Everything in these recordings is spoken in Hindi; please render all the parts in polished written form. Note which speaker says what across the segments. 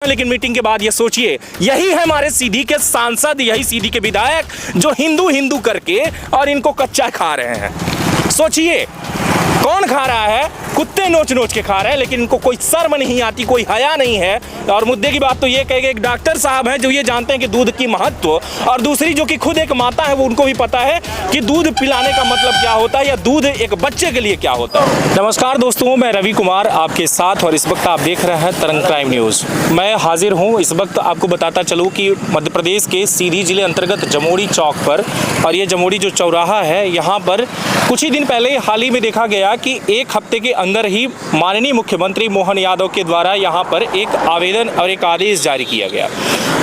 Speaker 1: लेकिन मीटिंग के बाद ये सोचिए, यही है हमारे सीधी के सांसद, यही सीधी के विधायक जो हिंदू हिंदू करके और इनको कच्चा खा रहे हैं। सोचिए कौन खा रहा है? कुत्ते नोच नोच के खा रहे हैं, लेकिन इनको कोई शर्म नहीं आती, कोई हया नहीं है। और मुद्दे की बात तो ये कहेंगे, एक डॉक्टर साहब हैं जो ये जानते हैं कि दूध की महत्व, और दूसरी जो कि खुद एक माता है वो उनको भी पता है कि दूध पिलाने का मतलब क्या होता है या दूध एक बच्चे के लिए क्या होता है। नमस्कार दोस्तों, मैं रवि कुमार आपके साथ और इस वक्त आप देख रहे हैं तरंग क्राइम न्यूज़। मैं हाजिर हूँ इस वक्त आपको बताता चलूँ कि मध्य प्रदेश के सीधी जिले अंतर्गत जमोड़ी चौक पर, और ये जमोड़ी जो चौराहा है यहाँ पर कुछ ही दिन पहले हाल ही में देखा गया कि एक हफ्ते के अंदर ही माननीय मुख्यमंत्री मोहन यादव के द्वारा यहाँ पर एक आवेदन और एक आदेश जारी किया गया।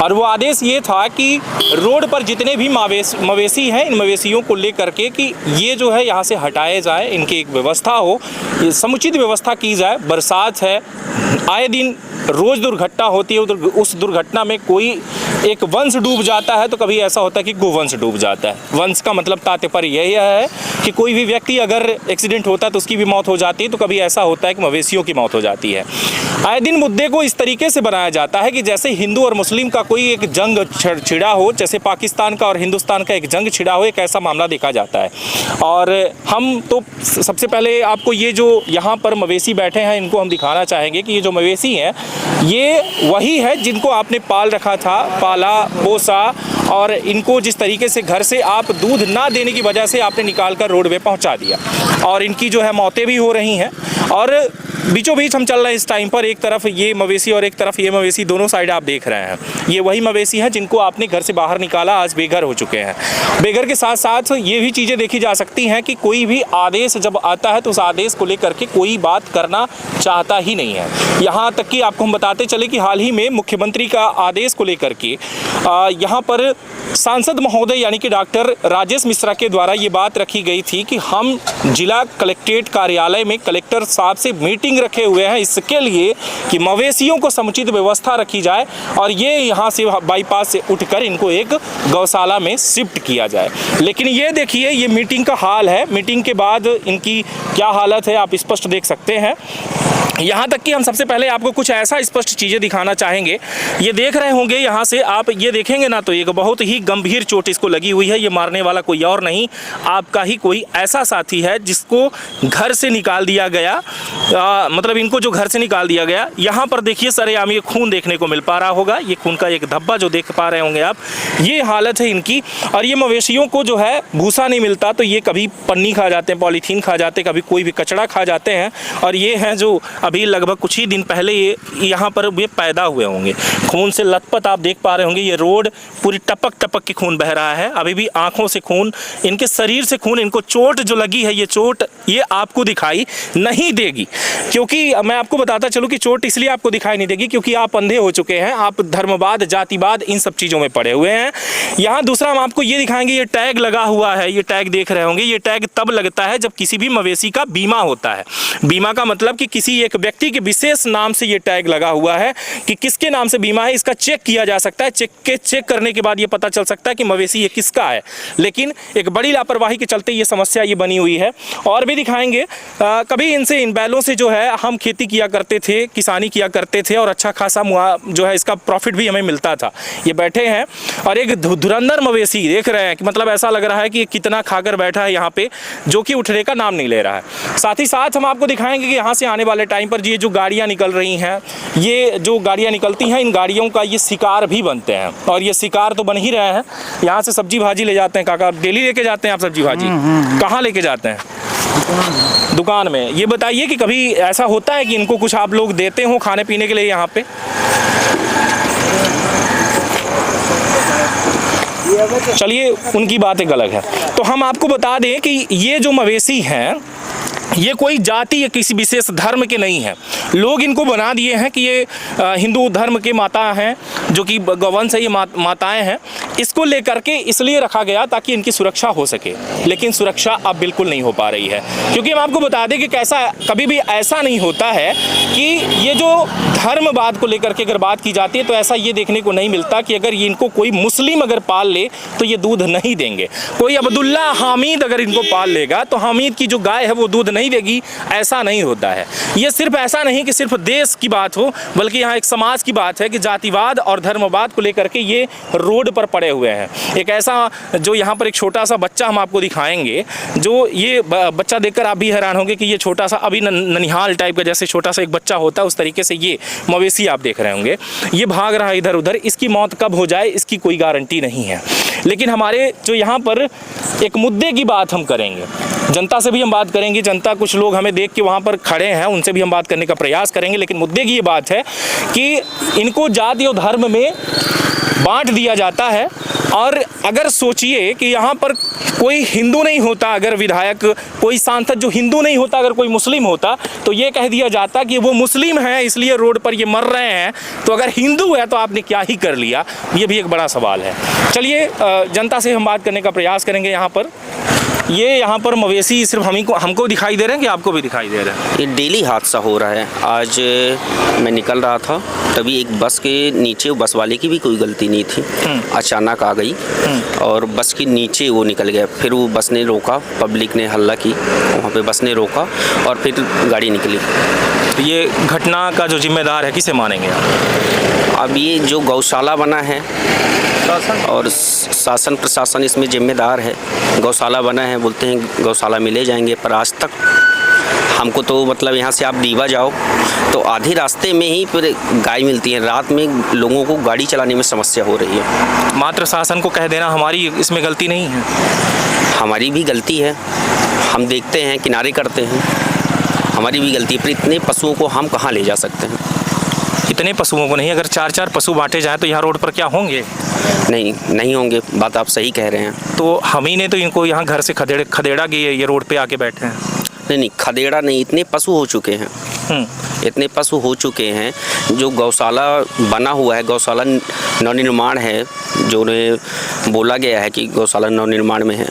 Speaker 1: और वो आदेश ये था कि रोड पर जितने भी मवेशी हैं, इन मवेशियों को लेकर के कि ये जो है यहाँ से हटाए जाए, इनकी एक व्यवस्था हो, समुचित व्यवस्था की जाए। बरसात है, आए दिन रोज़ दुर्घटना होती है, उस दुर्घटना में कोई एक वंश डूब जाता है तो कभी ऐसा होता है कि गोवंश डूब जाता है। वंश का मतलब तात्पर्य यही है कि कोई भी व्यक्ति अगर एक्सीडेंट होता है तो उसकी भी मौत हो जाती है, तो कभी ऐसा होता है कि मवेशियों की मौत हो जाती है। आए दिन मुद्दे को इस तरीके से बनाया जाता है कि जैसे हिंदू और मुस्लिम का कोई एक जंग छिड़ा हो, जैसे पाकिस्तान का और हिंदुस्तान का एक जंग छिड़ा हो, एक ऐसा मामला देखा जाता है। और हम तो सबसे पहले आपको ये जो यहाँ पर मवेशी बैठे हैं इनको हम दिखाना चाहेंगे कि ये जो मवेशी हैं ये वही है जिनको आपने पाल रखा था, पाला पोसा, और इनको जिस तरीके से घर से आप दूध ना देने की वजह से आपने निकाल कर रोड पे पहुंचा दिया, और इनकी जो है मौतें भी हो रही हैं। और बीचों बीच हम चल रहे हैं इस टाइम पर, एक तरफ ये मवेशी और एक तरफ ये मवेशी, दोनों साइड आप देख रहे हैं। ये वही मवेशी हैं जिनको आपने घर से बाहर निकाला, आज बेघर हो चुके हैं। बेघर के साथ साथ ये भी चीज़ें देखी जा सकती हैं कि कोई भी आदेश जब आता है तो उस आदेश को लेकर के कोई बात करना चाहता ही नहीं है। यहाँ तक कि आपको हम बताते चले कि हाल ही में मुख्यमंत्री का आदेश को लेकर के यहाँ पर सांसद महोदय यानी कि डॉक्टर राजेश मिश्रा के द्वारा ये बात रखी गई थी कि हम जिला कलेक्ट्रेट कार्यालय में कलेक्टर साहब से मीटिंग रखे हुए हैं इसके लिए कि मवेशियों को समुचित व्यवस्था रखी जाए और ये यहाँ से बाईपास से उठकर इनको एक गौशाला में शिफ्ट किया जाए। लेकिन ये देखिए, ये मीटिंग का हाल है। मीटिंग के बाद इनकी क्या हालत है आप स्पष्ट देख सकते हैं। यहाँ तक कि हम सबसे पहले आपको कुछ ऐसा स्पष्ट चीज़ें दिखाना चाहेंगे। ये देख रहे होंगे, यहाँ से आप ये देखेंगे ना तो एक बहुत ही गंभीर चोट इसको लगी हुई है। ये मारने वाला कोई और नहीं, आपका ही कोई ऐसा साथी है जिसको घर से निकाल दिया गया। मतलब इनको जो घर से निकाल दिया गया। यहाँ पर देखिए सरेआम ये खून देखने को मिल पा रहा होगा, ये खून का एक धब्बा जो देख पा रहे होंगे आप, ये हालत है इनकी। और ये मवेशियों को जो है भूसा नहीं मिलता तो ये कभी पन्नी खा जाते हैं, पॉलीथीन खा जाते हैं, कभी कोई भी कचड़ा खा जाते हैं। और ये हैं जो अभी लगभग कुछ ही दिन पहले ये यहाँ पर ये पैदा हुए होंगे। खून से लथपथ आप देख पा रहे होंगे, ये रोड पूरी टपक टपक के खून बह रहा है। अभी भी आंखों से खून, इनके शरीर से खून, इनको चोट जो लगी है ये चोट ये आपको दिखाई नहीं देगी। क्योंकि मैं आपको बताता चलूँ कि चोट इसलिए आपको दिखाई नहीं देगी क्योंकि आप अंधे हो चुके हैं, आप धर्मवाद जातिवाद इन सब चीज़ों में पड़े हुए हैं। यहाँ दूसरा हम आपको ये दिखाएंगे, ये टैग लगा हुआ है, ये टैग देख रहे होंगे। ये टैग तब लगता है जब किसी भी मवेशी का बीमा होता है। बीमा का मतलब कि किसी एक व्यक्ति के विशेष नाम से ये टैग लगा हुआ है कि किसके नाम से बीमा है, इसका चेक किया जा सकता है। चेक करने के बाद ये पता चल सकता है कि मवेशी ये किसका है। लेकिन एक बड़ी लापरवाही के चलते ये समस्या ये बनी हुई है। और भी दिखाएंगे, कभी इन बैलों से जो है हम खेती किया करते थे, किसानी किया करते थे और अच्छा खासा जो है इसका प्रॉफिट भी हमें मिलता था। ये बैठे हैं और एक धुरंधर मवेशी देख रहे हैं कि मतलब ऐसा लग रहा है कि कितना खाकर बैठा है यहाँ पे, जो कि उठने का नाम नहीं ले रहा है। साथ ही साथ हम आपको दिखाएंगे कि यहाँ से आने वाले टाइम पर ये जो गाड़ियाँ निकल रही हैं, ये जो गाड़ियाँ निकलती हैं, इन गाड़ियों का ये शिकार भी बनते हैं। और ये शिकार तो बन ही रहे हैं। यहाँ से सब्जी भाजी ले जाते हैं। काका डेली लेके जाते हैं आप सब्जी भाजी? कहाँ लेके जाते हैं? दुकान में। ये बताइए कि कभी ऐसा होता है कि इनको कुछ आप लोग देते हो खाने पीने के लिए यहाँ पे? चलिए उनकी बातें अलग है। तो हम आपको बता दें कि ये जो मवेशी हैं ये कोई जाति या किसी विशेष धर्म के नहीं हैं। लोग इनको बना दिए हैं कि ये हिंदू धर्म के माता हैं, जो कि गौवंश है, ये माताएं हैं। इसको लेकर के इसलिए रखा गया ताकि इनकी सुरक्षा हो सके, लेकिन सुरक्षा अब बिल्कुल नहीं हो पा रही है। क्योंकि हम आपको बता दें कि कैसा कभी भी ऐसा नहीं होता है कि ये जो धर्मवाद को लेकर के अगर बात की जाती है तो ऐसा ये देखने को नहीं मिलता कि अगर इनको कोई मुस्लिम अगर पाल ले तो ये दूध नहीं देंगे। कोई अब्दुल्ला हामिद अगर इनको पाल लेगा तो हामिद की जो गाय है वो दूध नहीं देगी, ऐसा नहीं होता है। ये सिर्फ ऐसा नहीं कि सिर्फ देश की बात हो, बल्कि यहाँ एक समाज की बात है कि जातिवाद और धर्मवाद को लेकर के ये रोड पर पड़े हुए हैं। एक ऐसा जो यहाँ पर एक छोटा सा बच्चा हम आपको दिखाएंगे, जो ये बच्चा देखकर आप भी हैरान होंगे कि ये छोटा सा अभी ननिहाल टाइप का जैसे छोटा सा एक बच्चा होता है उस तरीके से ये मवेशी आप देख रहे होंगे, ये भाग रहा है इधर उधर। इसकी मौत कब हो जाए इसकी कोई गारंटी नहीं है। लेकिन हमारे जो यहाँ पर एक मुद्दे की बात हम करेंगे, जनता से भी हम बात करेंगे। जनता कुछ लोग हमें देख के वहाँ पर खड़े हैं, उनसे भी हम बात करने का प्रयास करेंगे। लेकिन मुद्दे की ये बात है कि इनको जाति और धर्म में बांट दिया जाता है। और अगर सोचिए कि यहाँ पर कोई हिंदू नहीं होता, अगर विधायक कोई सांसद जो हिंदू नहीं होता, अगर कोई मुस्लिम होता तो ये कह दिया जाता कि वो मुस्लिम है इसलिए रोड पर ये मर रहे हैं, तो अगर हिंदू है तो आपने क्या ही कर लिया। ये भी एक बड़ा सवाल है। चलिए जनता से हम बात करने का प्रयास करेंगे। यहाँ पर मवेशी सिर्फ हमको दिखाई दे रहे हैं कि आपको भी दिखाई दे रहे हैं?
Speaker 2: ये डेली हादसा हो रहा है। आज मैं निकल रहा था तभी एक बस के नीचे, बस वाले की भी कोई गलती नहीं थी, अचानक आ गई और बस के नीचे वो निकल गया। फिर वो बस ने रोका, पब्लिक ने हल्ला की, वहाँ पे बस ने रोका और फिर गाड़ी निकली।
Speaker 1: ये घटना का जो जिम्मेदार है किसे मानेंगे आप?
Speaker 2: अब ये जो गौशाला बना है और शासन प्रशासन इसमें जिम्मेदार है। गौशाला बना है, बोलते हैं गौशाला में ले जाएंगे, पर आज तक हमको तो मतलब यहाँ से आप रीवा जाओ तो आधे रास्ते में ही फिर गाय मिलती है। रात में लोगों को गाड़ी चलाने में समस्या हो रही है।
Speaker 1: मात्र शासन को कह देना हमारी इसमें गलती नहीं है?
Speaker 2: हमारी भी गलती है, हम देखते हैं, किनारे करते हैं, हमारी भी गलती है। पर इतने पशुओं को हम कहाँ ले जा सकते हैं?
Speaker 1: इतने पशुओं को नहीं, अगर 4-4 पशु बांटे जाएं तो यहाँ रोड पर क्या होंगे?
Speaker 2: नहीं होंगे, बात आप सही कह रहे हैं।
Speaker 1: तो हम ही ने तो इनको यहाँ घर से खदेड़ा कि ये रोड पे आके बैठे हैं।
Speaker 2: नहीं, खदेड़ा नहीं, इतने पशु हो चुके हैं, इतने पशु हो चुके हैं। जो गौशाला बना हुआ है, गौशाला नवनिर्माण है, जो उन्हें बोला गया है कि गौशाला नवनिर्माण में है,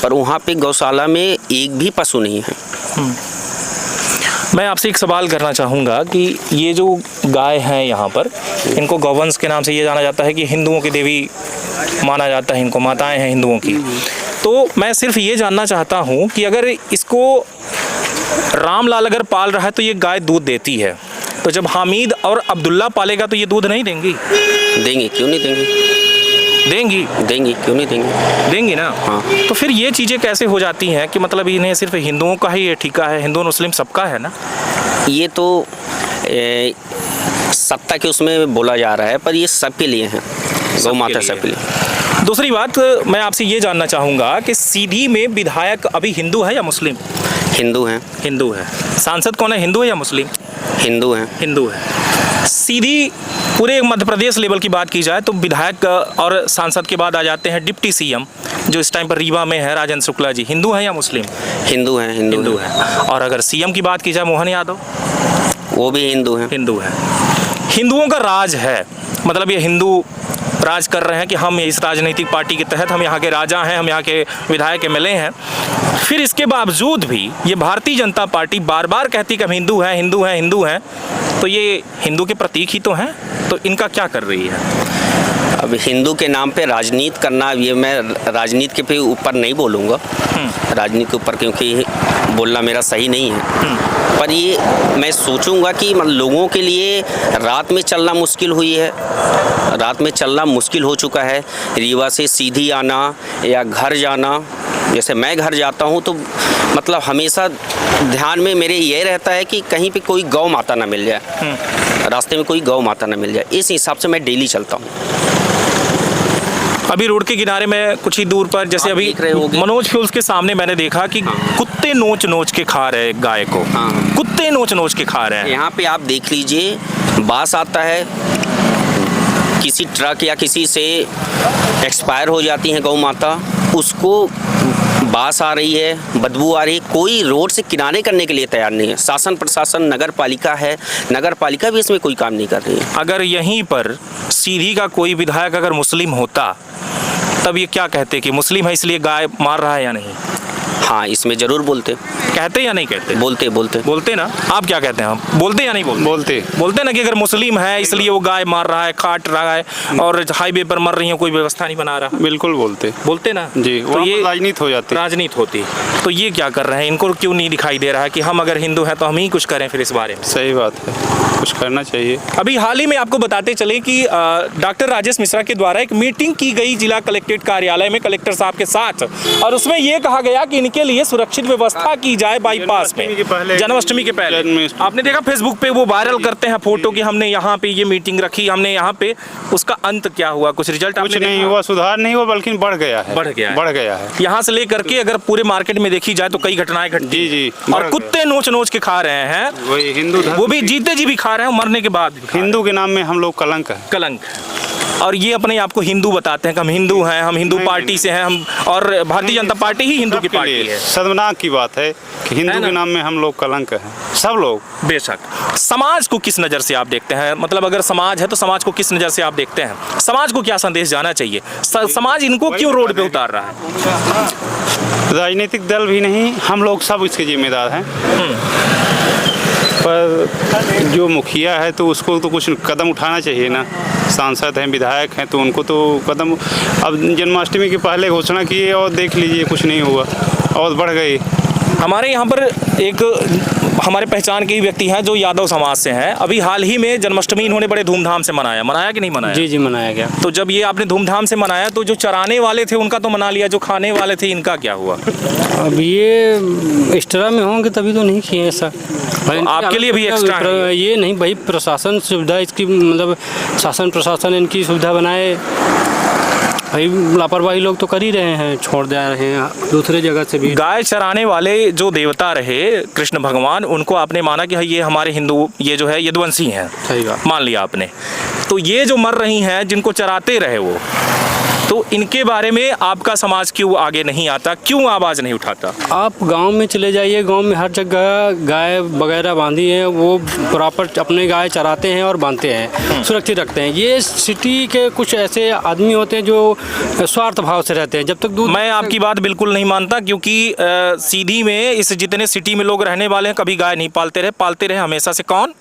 Speaker 2: पर वहाँ पे गौशाला में एक भी पशु नहीं है।
Speaker 1: मैं आपसे एक सवाल करना चाहूँगा कि ये जो गाय हैं यहाँ पर, इनको गौवंश के नाम से ये जाना जाता है कि हिंदुओं की देवी माना जाता है, इनको माताएं हैं हिंदुओं की। तो मैं सिर्फ ये जानना चाहता हूँ कि अगर इसको रामलाल अगर पाल रहा है तो ये गाय दूध देती है, तो जब हामिद और अब्दुल्ला पालेगा तो ये दूध नहीं देंगी?
Speaker 2: देंगी, क्यों नहीं देंगी? देंगी, क्यों नहीं देंगी?
Speaker 1: देंगी ना।
Speaker 2: हाँ।
Speaker 1: तो फिर ये चीज़ें कैसे हो जाती हैं कि मतलब इन्हें सिर्फ हिंदुओं का ही ये ठीका है? हिंदू मुस्लिम सबका है ना।
Speaker 2: ये तो सत्ता के उसमें बोला जा रहा है, पर ये सबके लिए है, गौ माता सबके लिए।
Speaker 1: दूसरी बात मैं आपसे ये जानना चाहूँगा कि सीधी में विधायक अभी हिंदू है या मुस्लिम?
Speaker 2: हिंदू हैं।
Speaker 1: हिंदू है। सांसद कौन है, हिंदू है या मुस्लिम?
Speaker 2: हिंदू हैं।
Speaker 1: हिंदू है। सीधी पूरे मध्य प्रदेश लेवल की बात की जाए तो विधायक और सांसद के बाद आ जाते हैं डिप्टी सीएम, जो इस टाइम पर रीवा में है, राजेंद्र शुक्ला जी। हिंदू हैं या मुस्लिम?
Speaker 2: हिंदू हैं।
Speaker 1: हिंदू है। और अगर सीएम की बात की जाए मोहन यादव,
Speaker 2: वो भी हिंदू हैं।
Speaker 1: हिंदू है। हिंदुओं का राज है, मतलब ये हिंदू राज कर रहे हैं कि हम इस राजनीतिक पार्टी के तहत हम यहाँ के राजा हैं, हम यहाँ के विधायक एमएलए हैं। फिर इसके बावजूद भी ये भारतीय जनता पार्टी बार बार कहती कि हम हिंदू हैं, हिंदू हैं, हिंदू हैं। तो ये हिंदू के प्रतीक ही तो हैं, तो इनका क्या कर रही है?
Speaker 2: अब हिंदू के नाम पे राजनीति करना, ये मैं राजनीति के ऊपर नहीं बोलूँगा, राजनीति के ऊपर, क्योंकि बोलना मेरा सही नहीं है। पर ये मैं सोचूंगा कि लोगों के लिए रात में चलना मुश्किल हुई है, रात में चलना मुश्किल हो चुका है। रीवा से सीधी आना या घर जाना, जैसे मैं घर जाता हूँ तो मतलब हमेशा ध्यान में मेरे ये रहता है कि कहीं पे कोई गौ माता ना मिल जाए, रास्ते में कोई गौ माता ना मिल जाए। इस हिसाब से मैं डेली चलता हूँ।
Speaker 1: अभी रोड के किनारे में कुछ ही दूर पर, जैसे अभी मनोज फ्यूल्स के सामने मैंने देखा कि कुत्ते नोच नोच के खा रहे गाय को। कुत्ते नोच नोच के खा रहे हैं।
Speaker 2: यहाँ पे आप देख लीजिए, बास आता है, किसी ट्रक या किसी से एक्सपायर हो जाती है गौ माता, उसको बास आ रही है, बदबू आ रही है, कोई रोड से किनारे करने के लिए तैयार नहीं है। शासन प्रशासन, नगर पालिका है, नगर पालिका भी इसमें कोई काम नहीं कर रही है।
Speaker 1: अगर यहीं पर सीधी का कोई विधायक अगर मुस्लिम होता तब ये क्या कहते कि मुस्लिम है इसलिए गाय मार रहा है या नहीं?
Speaker 2: हाँ, इसमें ज़रूर बोलते।
Speaker 1: कहते या नहीं कहते? बोलते ना। आप क्या कहते हैं? आप बोलते या नहीं बोलते ना कि अगर मुस्लिम है इसलिए वो गाय मार रहा है, काट रहा है और हाईवे पर मर रही है, कोई व्यवस्था नहीं बना रहा?
Speaker 3: बिल्कुल बोलते
Speaker 1: ना
Speaker 3: जी।
Speaker 1: तो ये
Speaker 3: राजनीति हो जाती,
Speaker 1: राजनीति होती। तो ये क्या कर रहे हैं? इनको क्यों नहीं दिखाई दे रहा है कि हम अगर हिंदू हैं तो हम ही कुछ करें फिर इस बारे में?
Speaker 3: सही बात है, कुछ करना चाहिए।
Speaker 1: अभी हाल ही में आपको बताते चले कि डॉक्टर राजेश मिश्रा के द्वारा एक मीटिंग की गई जिला कलेक्ट्रेट कार्यालय में कलेक्टर साहब के साथ, और उसमें यह कहा गया कि इनके लिए सुरक्षित व्यवस्था की जाए बाईपास में। जन्माष्टमी के पहले आपने देखा फेसबुक पे वो वायरल करते हैं फोटो कि हमने यहाँ पे ये मीटिंग रखी, हमने यहाँ पे। उसका अंत क्या हुआ? कुछ रिजल्ट
Speaker 3: कुछ नहीं हुआ, सुधार नहीं हुआ, बल्कि बढ़ गया है।
Speaker 1: यहाँ से लेकर के अगर पूरे मार्केट में देखी जाए तो कई घटनाएं घटी।
Speaker 3: जी।
Speaker 1: और कुत्ते नोच के खा रहे हैं,
Speaker 3: वही हिंदू,
Speaker 1: वो भी जीते जी भी खा रहे हैं, मरने के बाद।
Speaker 3: हिंदू के नाम में हम लोग कलंक
Speaker 1: और ये अपने आप को हिंदू बताते हैं कि हम हिंदू हैं, हम हिंदू पार्टी से हैं हम, और भारतीय जनता पार्टी ही हिंदू की पार्टी है।
Speaker 3: शर्मनाक की बात है कि हिंदू के नाम में हम लोग कलंक हैं, सब लोग।
Speaker 1: बेशक। समाज को किस नज़र से आप देखते हैं? मतलब अगर समाज है तो समाज को किस नज़र से आप देखते हैं? समाज को क्या संदेश जाना चाहिए? समाज इनको क्यों रोड पे उतार रहा है?
Speaker 3: राजनीतिक दल भी नहीं, हम लोग सब इसके जिम्मेदार हैं। पर जो मुखिया है तो उसको तो कुछ कदम उठाना चाहिए ना। सांसद हैं, विधायक हैं, तो उनको तो कदम। अब जन्माष्टमी के पहले घोषणा किए और देख लीजिए कुछ नहीं हुआ और बढ़ गई।
Speaker 1: हमारे यहाँ पर एक हमारे पहचान के ही व्यक्ति हैं जो यादव समाज से हैं। अभी हाल ही में जन्माष्टमी इन्होंने बड़े धूमधाम से मनाया कि नहीं मनाया?
Speaker 4: जी मनाया गया।
Speaker 1: तो जब ये आपने धूमधाम से मनाया तो जो चराने वाले थे उनका तो मना लिया, जो खाने वाले थे इनका क्या हुआ?
Speaker 4: अब ये एक्स्ट्रा में होंगे तभी तो नहीं किए ऐसा।
Speaker 1: तो आपके लिए भी एक्स्ट्रा है?
Speaker 4: ये नहीं भाई, प्रशासन सुविधा इसकी, मतलब शासन प्रशासन इनकी सुविधा बनाए। भाई लापरवाही लोग तो कर ही रहे हैं, छोड़ दे रहे हैं दूसरे जगह से भी।
Speaker 1: गाय चराने वाले जो देवता रहे कृष्ण भगवान, उनको आपने माना कि ये हमारे हिंदू, ये जो है यदुवंशी हैं।
Speaker 4: सही बात
Speaker 1: मान लिया आपने। तो ये जो मर रही हैं जिनको चराते रहे वो, तो इनके बारे में आपका समाज क्यों आगे नहीं आता, क्यों आवाज़ नहीं उठाता?
Speaker 4: आप गांव में चले जाइए, गांव में हर जगह गाय वगैरह बांधी हैं, वो प्रॉपर अपने गाय चराते हैं और बांधते हैं, सुरक्षित रखते हैं। ये सिटी के कुछ ऐसे आदमी होते हैं जो स्वार्थ भाव से रहते हैं। जब तक दूध,
Speaker 1: मैं आपकी बात बिल्कुल नहीं मानता, क्योंकि सीधी में इस जितने सिटी में लोग रहने वाले हैं कभी गाय नहीं पालते रहे हमेशा से। कौन?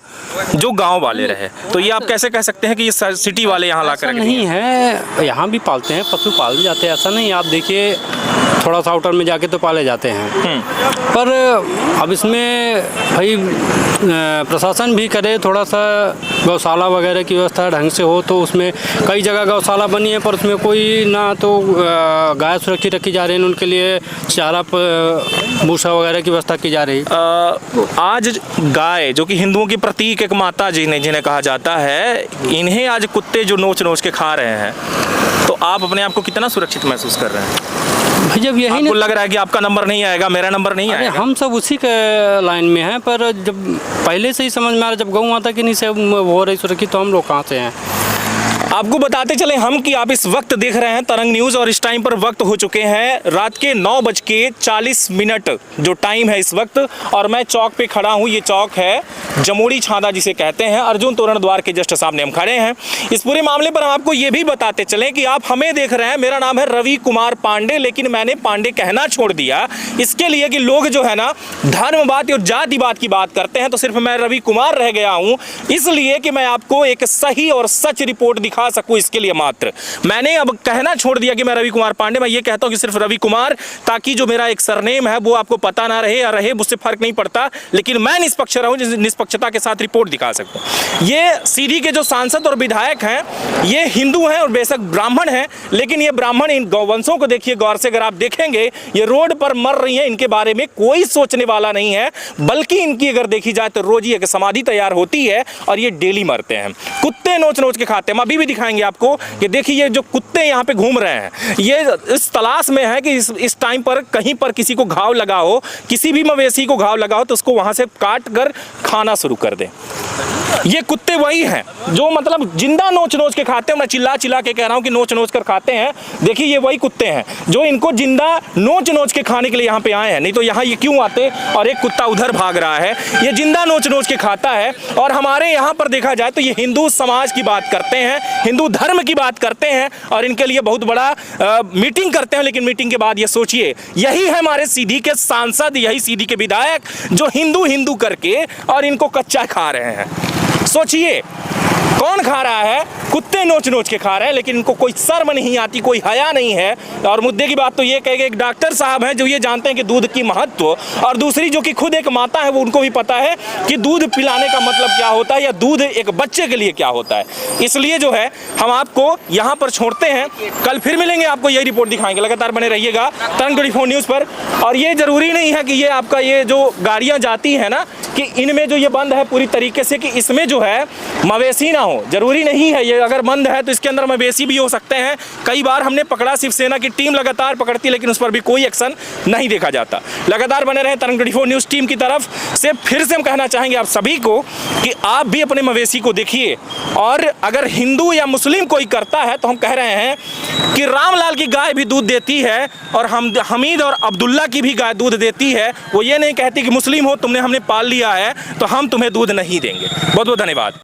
Speaker 1: जो गाँव वाले रहे। तो ये आप कैसे कह सकते हैं कि ये सिटी वाले यहाँ ला कर?
Speaker 4: नहीं है, यहाँ भी पालते हैं, पशु पाले जाते हैं, ऐसा नहीं। आप देखिए थोड़ा सा आउटर में जाके तो पाले जाते हैं, पर अब इसमें भाई प्रशासन भी करे, थोड़ा सा गौशाला वगैरह की व्यवस्था ढंग से हो। तो उसमें कई जगह गौशाला बनी है पर उसमें कोई ना तो गाय सुरक्षित रखी जा रही है, उनके लिए चारा भूसा वगैरह की व्यवस्था की जा रही है।
Speaker 1: आज गाय जो कि हिंदुओं की प्रतीक एक माता जिन्हें कहा जाता है, इन्हें आज कुत्ते जो नोच के खा रहे हैं, तो आप अपने आप को कितना सुरक्षित महसूस कर रहे हैं?
Speaker 4: भाई जब यही
Speaker 1: आपको लग रहा है कि आपका नंबर नहीं आएगा, मेरा नंबर नहीं आएगा?
Speaker 4: हम सब उसी के लाइन में हैं, पर जब पहले से ही समझ में आ रहा, जब गऊ माता की नहीं से हो रही सुरक्षित, तो हम लोग कहाँ से हैं?
Speaker 1: आपको बताते चले हम कि आप इस वक्त देख रहे हैं तरंग न्यूज़, और इस टाइम पर वक्त हो चुके हैं रात के 9:40 जो टाइम है इस वक्त। और मैं चौक पे खड़ा हूँ। ये चौक है जमोड़ी छांदा जिसे कहते हैं, अर्जुन तोरण द्वार के जस्ट सामने हम खड़े हैं। इस पूरे मामले पर हम आपको ये भी बताते चलें कि आप हमें देख रहे हैं, मेरा नाम है रवि कुमार पांडे, लेकिन मैंने पांडे कहना छोड़ दिया इसके लिए कि लोग जो है ना धर्मवाद और जातिवाद की बात करते हैं, तो सिर्फ मैं रवि कुमार रह गया हूँ इसलिए कि मैं आपको एक सही और सच रिपोर्ट दिखा सकूं। इसके लिए मात्र मैंने अब कहना छोड़ दिया कि मैं रवि कुमार पांडे। मैं ये कहता हूं कि सिर्फ रवि कुमार, ताकि जो मेरा एक सरनेम है वो आपको पता ना रहे या रहे, मुझसे फर्क नहीं पड़ता, लेकिन मैं निष्पक्ष रहूं, निष्पक्षता के साथ रिपोर्ट दिखा सकूं। ये सीधी के जो सांसद और विधायक हैं ये हिंदू हैं और बेशक ब्राह्मण हैं, लेकिन ये ब्राह्मण इन गौवंशों को देखिए गौर से, अगर आप देखेंगे ये रोड पर मर रही हैं, इनके बारे में कोई सोचने वाला नहीं है, बल्कि इनकी अगर देखी जाए तो रोज ही एक समाधि तैयार होती है और ये डेली मरते हैं। कुत्ते नोच के खाते हैं। अभी भी दिखाएंगे आपको कि देखिए ये जो कुत्ते यहाँ पे घूम रहे हैं, ये इस तलाश में है कि इस टाइम पर कहीं पर किसी को घाव लगा हो, किसी भी मवेशी को घाव लगा हो तो उसको वहां से काट कर खाना शुरू कर दे। ये कुत्ते वही हैं जो मतलब जिंदा नोच के खाते हैं। मैं चिल्ला के कह रहा हूं कि नोच कर खाते हैं। देखिए ये वही कुत्ते हैं जो इनको जिंदा नोच के खाने के लिए यहाँ पे आए हैं, नहीं तो यहाँ ये क्यों आते। और एक कुत्ता उधर भाग रहा है, ये जिंदा नोच के खाता है। और हमारे यहाँ पर देखा जाए तो ये हिंदू समाज की बात करते हैं, हिंदू धर्म की बात करते हैं और इनके लिए बहुत बड़ा मीटिंग करते हैं, लेकिन मीटिंग के बाद ये सोचिए, यही है हमारे सीधी के सांसद, यही सीधी के विधायक जो हिंदू हिंदू करके और इनको कच्चा खा रहे हैं। सोचिए कौन खा रहा है? कुत्ते नोच नोच के खा रहे हैं, लेकिन इनको कोई शर्म नहीं आती, कोई हया नहीं है। और मुद्दे की बात तो ये कहेंगे, एक डॉक्टर साहब हैं जो ये जानते हैं कि दूध की महत्व, और दूसरी जो कि खुद एक माता है, वो उनको भी पता है कि दूध पिलाने का मतलब क्या होता है या दूध एक बच्चे के लिए क्या होता है। इसलिए जो है हम आपको यहाँ पर छोड़ते हैं, कल फिर मिलेंगे, आपको यही रिपोर्ट दिखाएंगे। लगातार बने रहिएगा तरंग 24 न्यूज़ पर। और ये जरूरी नहीं है कि ये आपका ये जो गाड़ियाँ जाती हैं ना, कि इनमें जो ये बंद है पूरी तरीके से कि इसमें जो है मवेशी ना हो, जरूरी नहीं है। ये अगर बंद है तो इसके अंदर मवेशी भी हो सकते हैं। कई बार हमने पकड़ा, शिवसेना की टीम लगातार पकड़ती, लेकिन उस पर भी कोई एक्शन नहीं देखा जाता। लगातार बने रहे तरंग 24 न्यूज़ टीम की तरफ से। फिर से हम कहना चाहेंगे आप सभी को कि आप भी अपने मवेशी को देखिए, और अगर हिंदू या मुस्लिम कोई करता है तो हम कह रहे हैं कि रामलाल की गाय भी दूध देती है और हमीद और अब्दुल्ला की भी गाय दूध देती है। वो ये नहीं कहती कि मुस्लिम हो तुमने हमने पाल लिया है तो हम तुम्हें दूध नहीं देंगे। बहुत बहुत धन्यवाद।